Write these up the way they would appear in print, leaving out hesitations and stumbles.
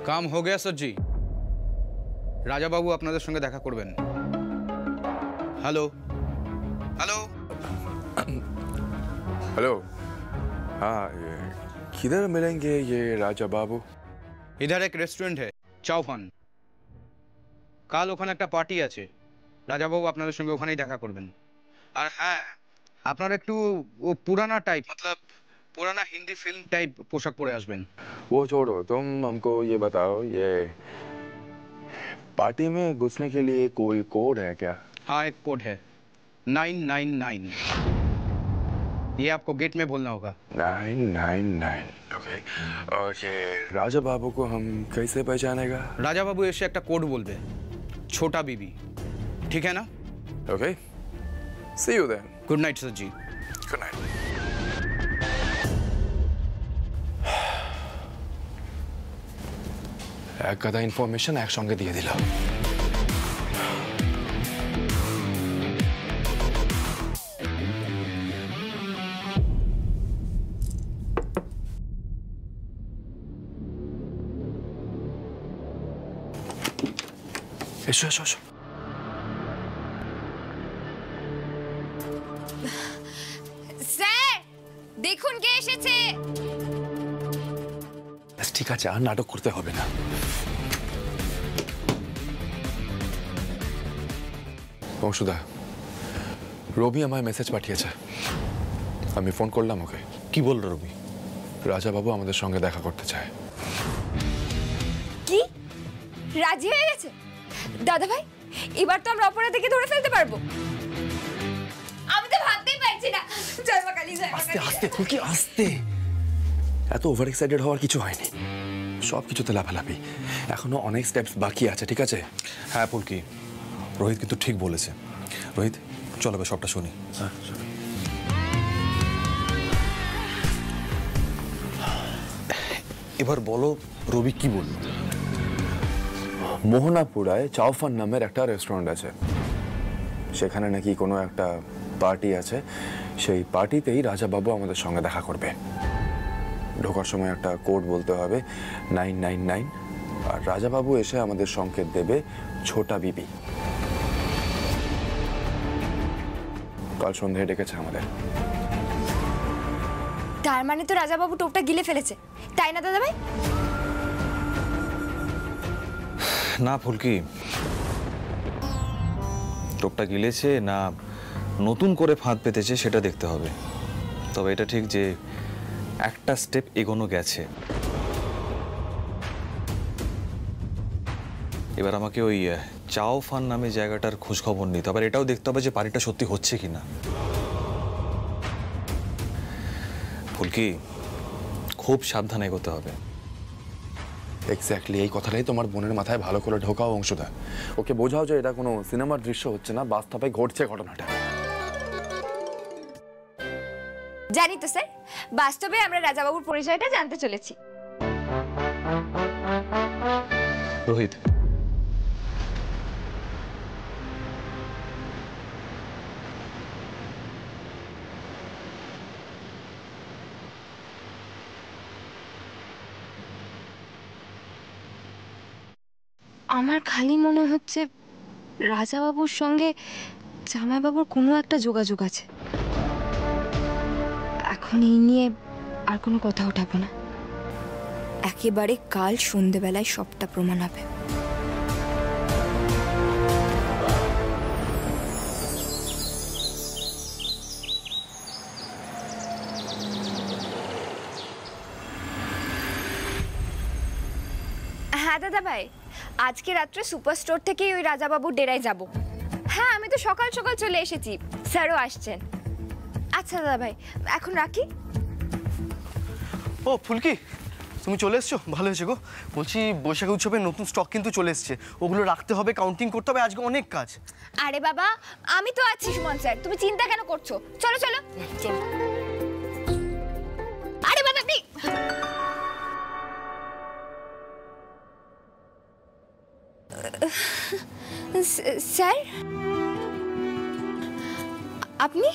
काम हो गया सर जी। राजा बाबू আপনাদের সঙ্গে দেখা করবেন। Hello hello hello. हाँ, किधर मिलेंगे ये राजा बाबू? इधर एक रेस्टोरेंट है চাউফান। কাল ওখানে একটা পার্টি আছে, রাজা বাবু আপনাদের সঙ্গে ওখানেই দেখা করবেন। আর হ্যাঁ, আপনারা একটু ও পুরানা টাইপ मतलब पुराना हिंदी फिल्म टाइप पोशाक परे आसबेन। वो छोड़ो, तुम हमको ये बताओ, ये पार्टी में घुसने के लिए कोई कोड है क्या? हाँ, एक कोड है 999। ये आपको गेट में बोलना होगा। 999। ओके। और ये राजा बाबू को हम कैसे पहचानेगा? राजा बाबू ऐसे एक कोड बोलबे, छोटा बीबी, ठीक है ना? Okay, see you then. Good night sir ji. Good night. एक गादा इनफरमेशन एक संगे दिए दिला। এসো এসো এসো। স্যার দেখুন কে এসেছে। ঠিক আছে, আর নাটক করতে হবে না। বংশুদা, রবি আমায় মেসেজ পাঠিয়েছে, আমি ফোন করলাম ওকে। কি বলল রবি? রাজা বাবু আমাদের সঙ্গে দেখা করতে চায়। কি রাজি হয়ে গেছে? দাদা ভাই, এবার তো আমরা অপরাধীকে ধরে ফেলতে পারবো। আমি তো ভাবতেই পারছি না। জয় মা কালী, জয় মা আস্তে কালী। আস্তে ফুলকি, আস্তে। এত ওভার এক্সাইটেড হওয়ার কিছু হয়নি, সব কিছুতে লাফালাফি, এখনো অনেক স্টেপস বাকি আছে, ঠিক আছে? হ্যাঁ ফুলকি, রোহিত কিন্তু ঠিক বলেছে। রোহিত, চলো এবার সবটা শুনি। হ্যাঁ, এবার বলো রবি কি বলল? মোহনাপুরায় চাউফান নামের একটা রেস্টুরেন্ট আছে, সেখানে নাকি কোনো একটা পার্টি আছে, সেই পার্টিতেই রাজা বাবু আমাদের সঙ্গে দেখা করবে। ঢোকার সময় একটা কোড বলতে হবে 999, আর রাজা বাবু এসে আমাদের সংকেত দেবে ছোটা বিবি। কাল সন্ধ্যায় ডেকেছে আমাদের। তার মানে তো রাজা বাবু টোপটা গিলে ফেলেছে, তাই না দাদা ভাই? না ফুলকি, টোপটা গিলেছে না নতুন করে ফাঁদ পেতেছে সেটা দেখতে হবে। তবে এটা ঠিক যে একটা স্টেপ এগোনো গেছে। এবার আমাকে ওই চাউফান নামে জায়গাটার খোঁজ খবর নিতে হবে, এটাও দেখতে হবে যে পার্টিটা সত্যি হচ্ছে কিনা। ফুলকি, খুব সাবধানে এগোতে হবে। এক্স্যাক্টলি, এই কথাটাই তোমার বোনের মাথায় ভালো করে ঢোকাও অংশটা। ওকে বোঝাও যে এটা কোনো সিনেমার দৃশ্য হচ্ছে না, বাস্তবে ঘটছে ঘটনাটা। জানি তো স্যার, বাস্তবে আমরা রাজা বাবুর পরিচয়টা জানতে চলেছি। রোহিত, আমার খালি মনে হচ্ছে রাজাবাবুর সঙ্গে জামাইবাবুর কোনো একটা যোগাযোগ আছে। এখন এই নিয়ে আর কোনো কথা উঠাবো না। একেবারে কাল সন্ধ্যেবেলায় সবটা প্রমাণ হবে। হ্যাঁ দাদা ভাই, আজকে রাত্রে সুপার স্টোর থেকেই ওই রাজাবাবুর ডেরায় যাব। হ্যাঁ, আমি তো সকাল সকাল চলে এসেছি, স্যারও আসছেন। আচ্ছা দাদা ভাই, এখন রাখি। ও ফুলকি, তুমি চলে এসছো, ভালো হয়েছে গো। বলছি বৈশাখী উৎসবের নতুন স্টক কিন্তু চলে এসছে, ওগুলো রাখতে হবে, কাউন্টিং করতে হবে, আজকে অনেক কাজ। আরে বাবা, আমি তো আছি সুমন স্যার, তুমি চিন্তা কেন করছো? চলো চলো চলো। আরে বাবা আপনি স্যার, আপনি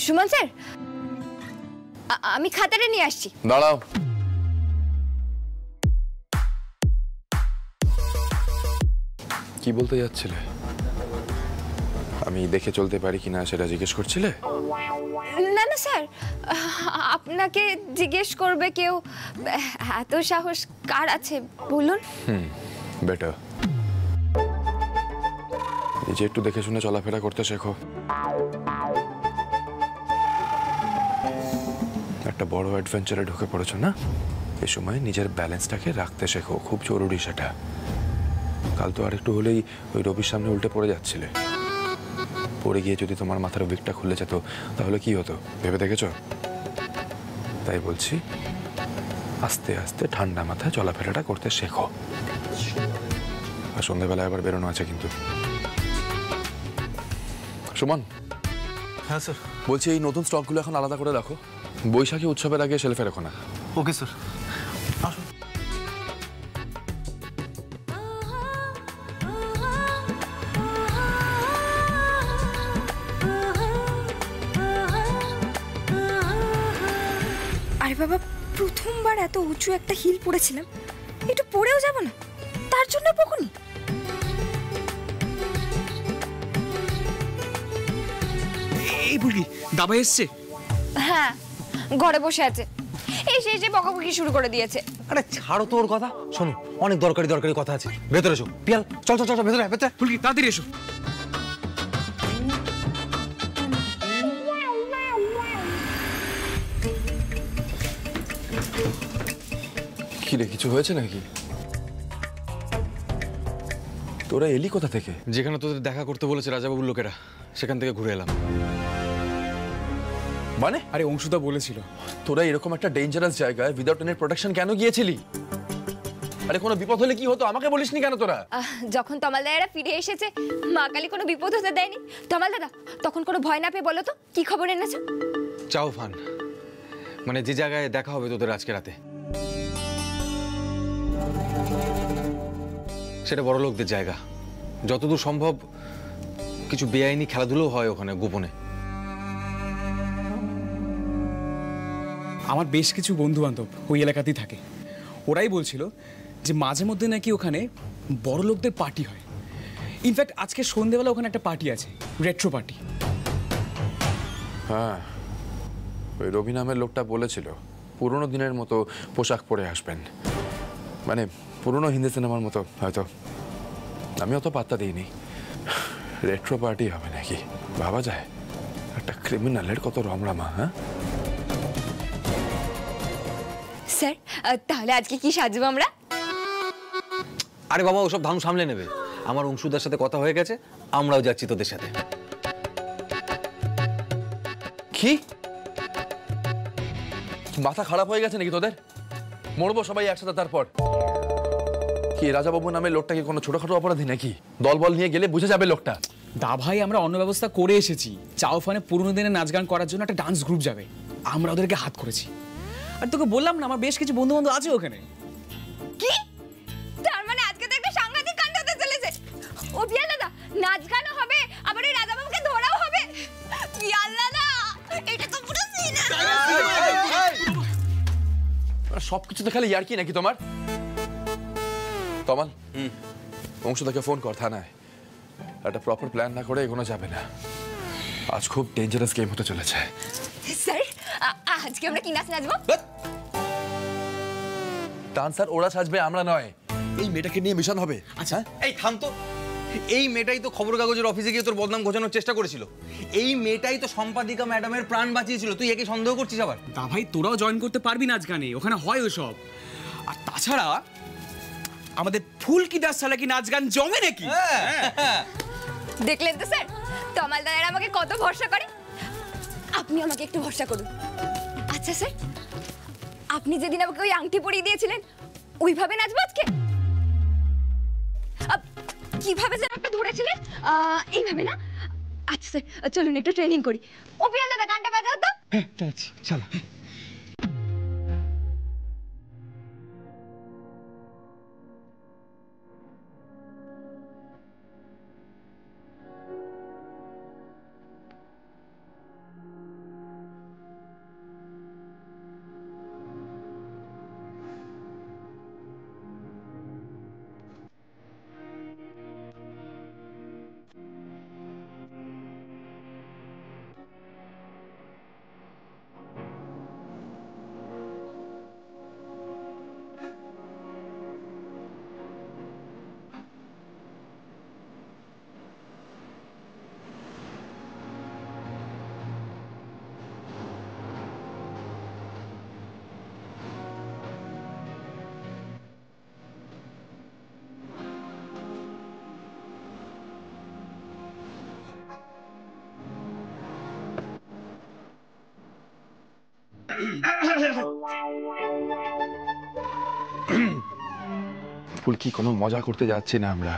সুমন স্যার, আমি খাতাটা নিয়ে আসছি। দাঁড়াও, কি বলতে যাচ্ছিলে? আমি দেখে চলতে পারি কিনা সেটা জিজ্ঞেস করছিলে? না না স্যার, আপনাকে জিজ্ঞেস করবে কেউ, এত সাহস কার আছে বলুন? বেটার, নিজে একটু দেখে শুনে চলাফেরা করতে শেখো। একটা বড় অ্যাডভেঞ্চারে ঢুকে পড়েছো না, এ সময় নিজের ব্যালেন্সটাকে রাখতে শেখো, খুব জরুরি সেটা। কাল তো আরেকটু হলেই ওই রবির সামনে উল্টে পড়ে যাচ্ছিলে। পড়ে গিয়ে যদি তোমার মাথার উইকটা খুলে যেত তাহলে কি হতো ভেবে দেখেছো? তাই বলছি, আস্তে আস্তে ঠান্ডা মাথায় চলাফেরাটা করতে শেখো। আর সন্ধ্যাবেলায় আবার বেরোনো আছে কিন্তু। সুমন। হ্যাঁ স্যার। বলছি এই নতুন স্টকগুলো এখন আলাদা করে রাখো, বৈশাখী উৎসবের আগে শেলফে রাখো না। Okay sir. আসুন। আরে বাবা, প্রথমবার এত উঁচু একটা হিল পড়েছিলাম, একটু পড়েও যাব না, তার জন্য বকুনি। এই বুড়ি দাবা এসছে। হ্যাঁ, ঘরে বসে আছে, এসে এসে বকাবকি শুরু করে দিয়েছে। আরে ছাড়ো তোর কথা, শোনো অনেক দরকারি দরকারি কথা আছে, ভেতরে এসো। পিয়াল চল চল চল ভেতরে ভেতরে। ফুলকি তাড়াতাড়ি এসো। কি রে, কিছু হয়েছে নাকি? তোরা এলি কোথা থেকে? যেখানে তোদের দেখা করতে বলেছে রাজাবাবুর লোকেরা, সেখান থেকে ঘুরে এলাম। মানে আরে অংশুদা বলেছিল। তোরা এরকম একটা ডেঞ্জারাস জায়গায় উইদাউট এনি প্রোটেকশন কেন গিয়েছিলি? আরে কোনো বিপদ হলে কি হতো আমাকে বলিসনি কেন তোরা? যখন তমাল দাদারা ফিরে এসেছে, মা কালী কোনো বিপদ হতে দেয়নি। তমাল দাদা, তখন কোনো ভয় না পেয়ে বলো তো কি খবর এনেছো? চাও ফান, মানে যে জায়গায় দেখা হবে তোদের আজকে রাতে, সেটা বড় লোকদের জায়গা। যতদূর সম্ভব কিছু বেআইনি খেলাধুলো হয় ওখানে গোপনে। আমার বেশ কিছু বন্ধু বান্ধব ওই এলাকাতেই থাকে, ওরাই বলছিল যে মাঝে মধ্যে নাকি ওখানে বড় লোকদের পার্টি হয়। ইনফ্যাক্ট আজকে সন্ধ্যেবেলা ওখানে একটা পার্টি আছে, রেট্রো পার্টি। হ্যাঁ, ওই রবি নামের লোকটা বলেছিল পুরোনো দিনের মতো পোশাক পরে আসবেন, মানে পুরোনো হিন্দি সিনেমার মতো হয়তো। আমি অত পাত্তা দিইনি। রেট্রো পার্টি হবে নাকি ভাবা যায়? একটা ক্রিমিনালের কত রমরামা। হ্যাঁ স্যার, তাহলে আজকে কি সাজবো আমরা? আরে বাবা ওসব ধান সামলে নেবে, আমার অংশুদার সাথে কথা হয়ে গেছে, আমরাও যাচ্ছি তোদের সাথে। কি মাথা খারাপ হয়ে গেছে নাকি তোদের? মরবো সবাই একসাথে তারপর? কি রাজাবাবু নামের লোকটা কি কোনো ছোটখাটো অপরাধী নাকি? দলবল নিয়ে গেলে বুঝে যাবে লোকটা। দা ভাই, আমরা অন্য ব্যবস্থা করে এসেছি। চাওফানে পুরোনো দিনে নাচ গান করার জন্য একটা ডান্স গ্রুপ যাবে, আমরা ওদেরকে হাত করেছি। আর তোকে বললাম না, আমার বেশ কিছু বন্ধু বান্ধব আছে ওখানে। কি? তার মানে আজকে তো একটা সাংঘাতিক কাণ্ড হতে চলেছে। ও বিয়াল দাদা, নাচ গানও হবে, আবার ওই রাজাবাবুকে ধরাও হবে। বিয়াল দাদা, এটা তো পুরো সিন। সবকিছুতে খালি ইয়ার্কি নাকি তোমার? তমাল, অংশুদাকে ফোন কর থানায়। একটা প্রপার প্ল্যান না করে এগোনো যাবে না। আজ খুব ডেঞ্জারাস গেম হতে চলেছে। স্যার, আজকে আমরা কি নাচ নাচবো? ডান্সার ওরা সাজবে, আমরা নয়। এই মেয়েটাকে নিয়ে মিশন হবে। আচ্ছা, এই থাম তো, এই মেয়েটাই তো খবর কাগজের অফিসে গিয়ে তোর বদনাম ঘোচানোর চেষ্টা করেছিল। এই মেয়েটাই তো সম্পাদিকা ম্যাডামের প্রাণ বাঁচিয়েছিল, তুই একে সন্দেহ করছিস আবার? দা ভাই, তোরাও জয়েন করতে পারবি নাচ গানে, ওখানে হয় ওসব। আর তাছাড়া আমাদের ফুলকি দাস ছাড়া কি নাচ গান জমে নাকি? দেখলেন তো স্যার, তমাল দাদারা আমাকে কত ভরসা করে। আপনি আমাকে একটু ভরসা করুন। আচ্ছা স্যার, আপনি যেদিন আমাকে ওই আংটি পরিয়ে দিয়েছিলেন, ওইভাবে নাচবো আজকে? কিভাবে যেন আপনি ধরেছিলেন? এইভাবে না? আচ্ছা স্যার, চলুন একটু ট্রেনিং করি। ও বিয়াল দাদা, গানটা বাজাও তো। হ্যাঁ চলো। ফুলকি, কোনো মজা করতে যাচ্ছি না আমরা।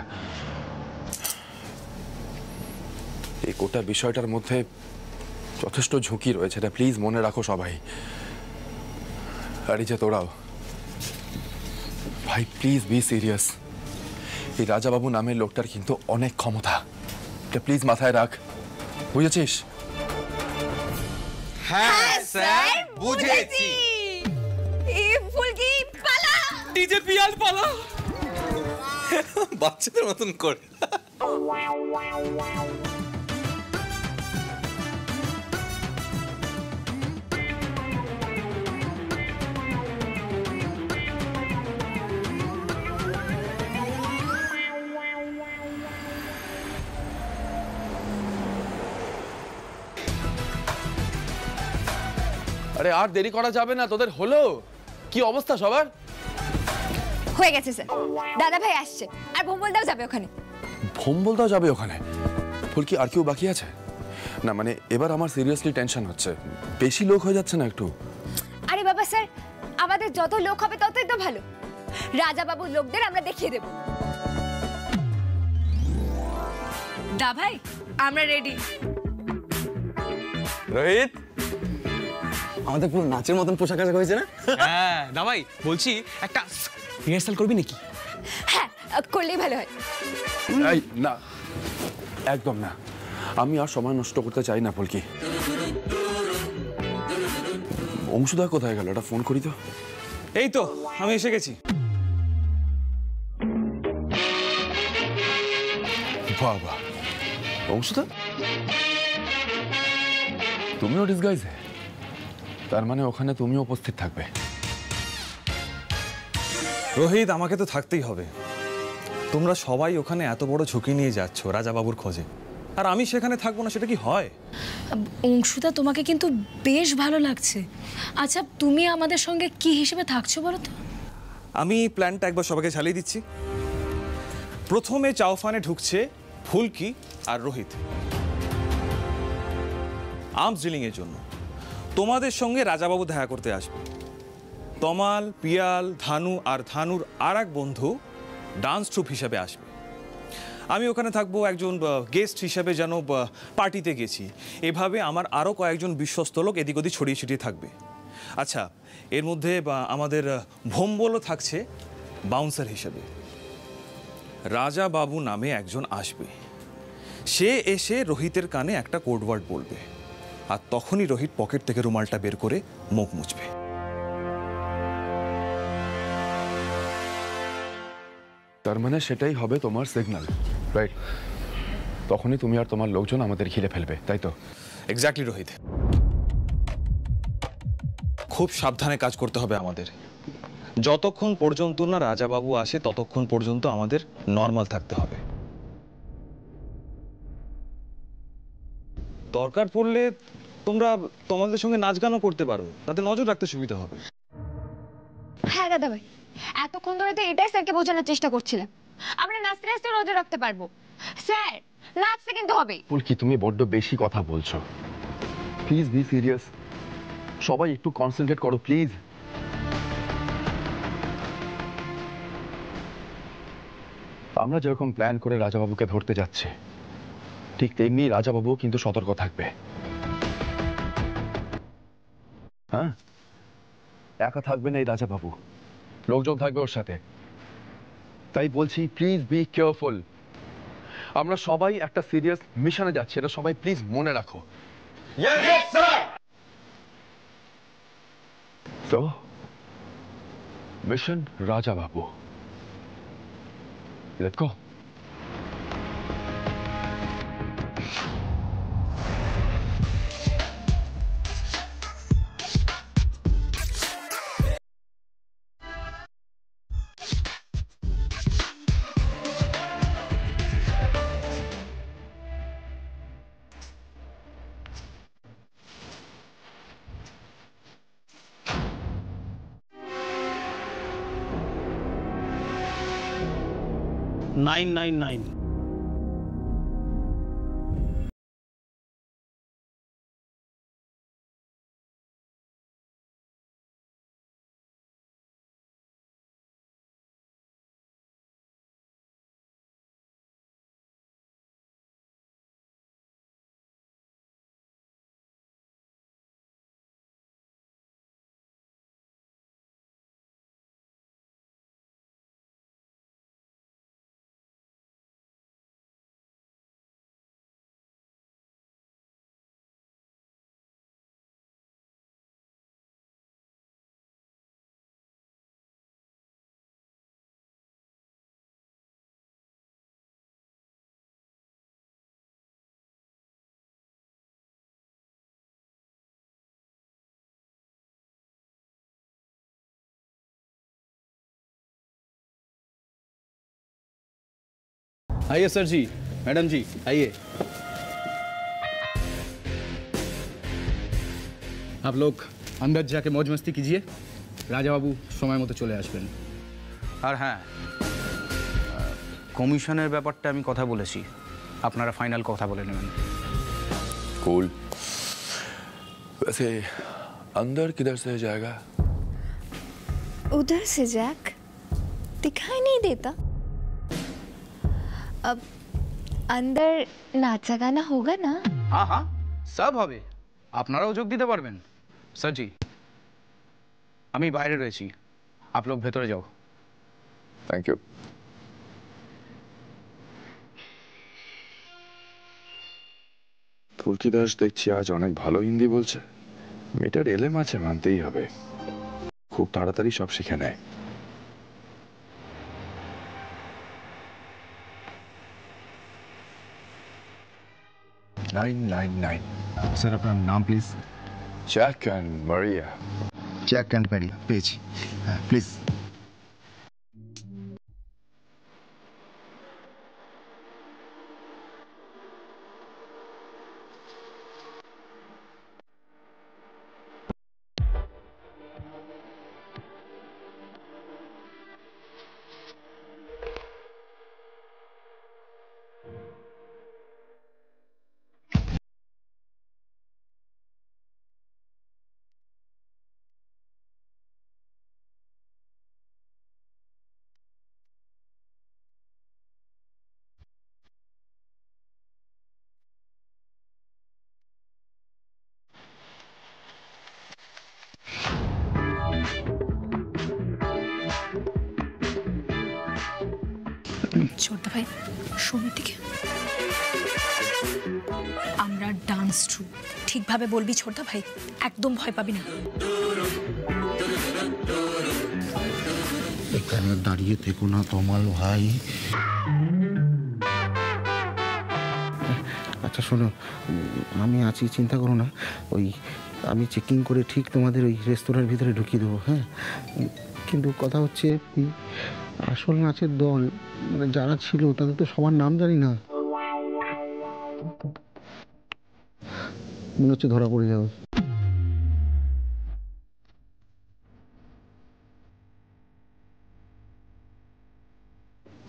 এই গোটা বিষয়টার মধ্যে যথেষ্ট ঝুঁকি রয়েছে, এটা প্লিজ মনে রাখো সবাই। আর এই যে তোরাও ভাই, প্লিজ বি সিরিয়াস। এই রাজাবাবু নামের লোকটার কিন্তু অনেক ক্ষমতা, এটা প্লিজ মাথায় রাখ, বুঝেছিস? হ্যাঁ স্যার, বুঝেছি। এই ফুলকি পালা। ডিজে পিয়াল পালা। বাচ্চাদের মতন করে। আরে আর দেরি করা যাবে না, তোদের হলো কি অবস্থা সবার? হয়ে গেছে স্যার, দাদা ভাই আসছে আর ভোম্বলদাও যাবে ওখানে। ভোম্বলদাও যাবে ওখানে? ফুলকি, আর কেউ বাকি আছে? না মানে এবার আমার সিরিয়াসলি টেনশন হচ্ছে, বেশি লোক হয়ে যাচ্ছে না একটু? আরে বাবা স্যার, আমাদের যত লোক হবে ততই তো ভালো। রাজা বাবুর লোকদের আমরা দেখিয়ে দেব। দা ভাই, আমরা রেডি। রোহিত, আমাদের পুরো নাচের মতন পোশাক আশাক হয়েছে না? হ্যাঁ দাবাই, বলছি একটা রিহার্সাল করবি নাকি? হ্যাঁ, করলেই ভালো হয়। এই না, একদম না, আমি আর সময় নষ্ট করতে চাই না ফুলকি। অংশুদা কোথায় গেল? এটা ফোন করি তো। এই তো আমি এসে গেছি। বাবা, অংশুদা তুমিও ডিসগাইজে? তার মানে ওখানে তুমিও উপস্থিত থাকবে? রোহিত, আমাকে তো থাকতেই হবে। তোমরা সবাই ওখানে এত বড় ঝুঁকি নিয়ে যাচ্ছ রাজাবাবুর খোঁজে, আর আমি সেখানে থাকবো না, সেটা কি হয়? অংশুদা, তোমাকে কিন্তু বেশ ভালো লাগছে। আচ্ছা, তুমি আমাদের সঙ্গে কি হিসেবে থাকছো বলো তো? আমি প্ল্যানটা একবার সবাইকে চালিয়ে দিচ্ছি। প্রথমে চাওফানে ঢুকছে ফুলকি আর রোহিত আর্মস ডিলিং এর জন্য। তোমাদের সঙ্গে রাজাবাবু দেখা করতে আসবে। তমাল, পিয়াল, ধানু আর ধানুর আর এক বন্ধু ডান্স ট্রুপ হিসাবে আসবে। আমি ওখানে থাকবো একজন গেস্ট হিসাবে, যেন পার্টিতে গেছি। এভাবে আমার আরও কয়েকজন বিশ্বস্ত লোক এদিক ওদিক ছড়িয়ে ছিটিয়ে থাকবে। আচ্ছা, এর মধ্যে আমাদের ভোম্বলও থাকছে বাউন্সার হিসেবে। রাজা বাবু নামে একজন আসবে, সে এসে রোহিতের কানে একটা কোড ওয়ার্ড বলবে, আর তখনই রোহিত পকেট থেকে রুমালটা বের করে মুখ মুছবে। তার মানে সেটাই হবে তোমার সিগন্যাল, রাইট? তখনই তুমি আর তোমার লোকজন আমাদের ঘিরে ফেলবে, তাই তো? এক্স্যাক্টলি রোহিত, খুব সাবধানে কাজ করতে হবে আমাদের। যতক্ষণ পর্যন্ত না রাজাবাবু আসে ততক্ষণ পর্যন্ত আমাদের নর্মাল থাকতে হবে। দরকার পড়লে তোমরা তোমাদের সঙ্গে নাচ গানও করতে পারো, তাতে নজর রাখতে সুবিধা হবে। হ্যাঁ দাদা ভাই, এতক্ষণ ধরে তো এটাই স্যারকে বোঝানোর চেষ্টা করছিলাম। আমরা নাচতে নাচতে নজর রাখতে পারবো। স্যার, নাচতে কিন্তু হবে। ফুলকি, তুমি বড্ড বেশি কথা বলছো, প্লিজ বি সিরিয়াস। সবাই একটু কনসেন্ট্রেট করো প্লিজ। আমরা যেরকম প্ল্যান করে রাজাবাবুকে ধরতে যাচ্ছি, ঠিক তেমনি রাজাবাবু কিন্তু সতর্ক থাকবে। হ্যাঁ, একা থাকবে না এই রাজাবাবু, লোকজন থাকবে ওর সাথে। তাই বলছি, প্লিজ বি কেয়ারফুল। আমরা সবাই একটা সিরিয়াস মিশনে যাচ্ছি, এটা সবাই প্লিজ মনে রাখো। তো mission Rajababu, let's go. Nine 999 आइए सर जी, मैडम जी, आइए। आप लोग अंदर जाके मौज मस्ती कीजिए, রাজা বাবু সময় মতো চলে আসবেন। আর হ্যাঁ, কমিশনের ব্যাপারটা আমি কথা বলেছি, আপনারা ফাইনাল কথা বলে নেবেন। कूल। वैसे अंदर किधर से जाएगा? उधर से जैक दिखाई नहीं देता। अब अंदर नाचा गाना होगा ना? हाँ हाँ, सब হবে, আপনারাও যোগ দিতে পারবেন। স্যার জি, আমি বাইরে রয়েছি, आप लोग ভেতরে যাও। Thank you. ফুলকি দাস দেখছি আজ অনেক ভালো হিন্দি বলছে। মেয়েটার এলেম আছে মানতেই হবে, খুব তাড়াতাড়ি সব শিখে নেয়। नाइन স্যার আপনার নাম please. Jack and Maria. Jack and Mary পেয়েছি, হ্যাঁ প্লিজ। ছোটদা ভাই শোনো দিকে, আমরা ডান্স ট্রুপ, ঠিকভাবে বলবি ছোটদা ভাই, একদম ভয় পাবি না। এখানে দাঁড়িয়ে থেকো না তমাল ভাই। আচ্ছা শোনো, আমি আছি, চিন্তা করো না। ওই আমি চেকিং করে ঠিক তোমাদের ওই রেস্তোরাঁর ভিতরে ঢুকিয়ে দেবো, হ্যাঁ। কিন্তু কথা হচ্ছে এই আসল নাচের দল মানে যারা ছিল তাদের তো সবার নাম জানি না, মনে হচ্ছে ধরা পড়ে যাবে।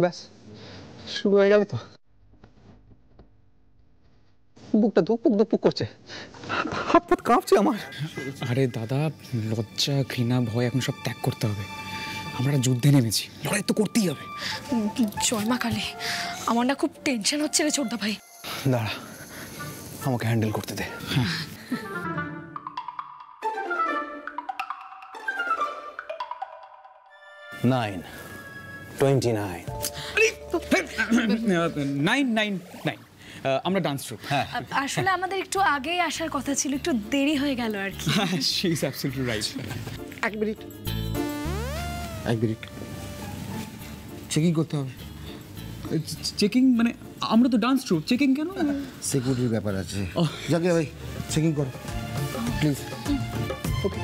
ব্যাস শুরু হয়ে যাবে তো। বুকটা ধুকপুক ধুকপুক করছে, হাত পাত কাঁপছে আমার। আরে দাদা, লজ্জা ঘৃণা ভয় এখন সব ত্যাগ করতে হবে। আমরা যুদ্ধে নেমেছি, লড়াই তো করতেই হবে। জয় মা কালী, আমার না খুব টেনশন হচ্ছে রে ছোটদা ভাই। দাঁড়া, আমাকে হ্যান্ডেল করতে দে। 9 আমরা ডান্স ট্রুপ। হ্যাঁ, আসলে আমাদের একটু আগেই আসার কথা ছিল, একটু দেরি হয়ে গেল আর কি। She is absolutely right. এক মিনিট চেকিং করতে হবে। চেকিং মানে আমরা তো ডান্স ট্রুপ, চেকিং কেন? সিকিউরিটির ব্যাপার আছে। যাকে ভাই চেকিং করো প্লিজ। ওকে।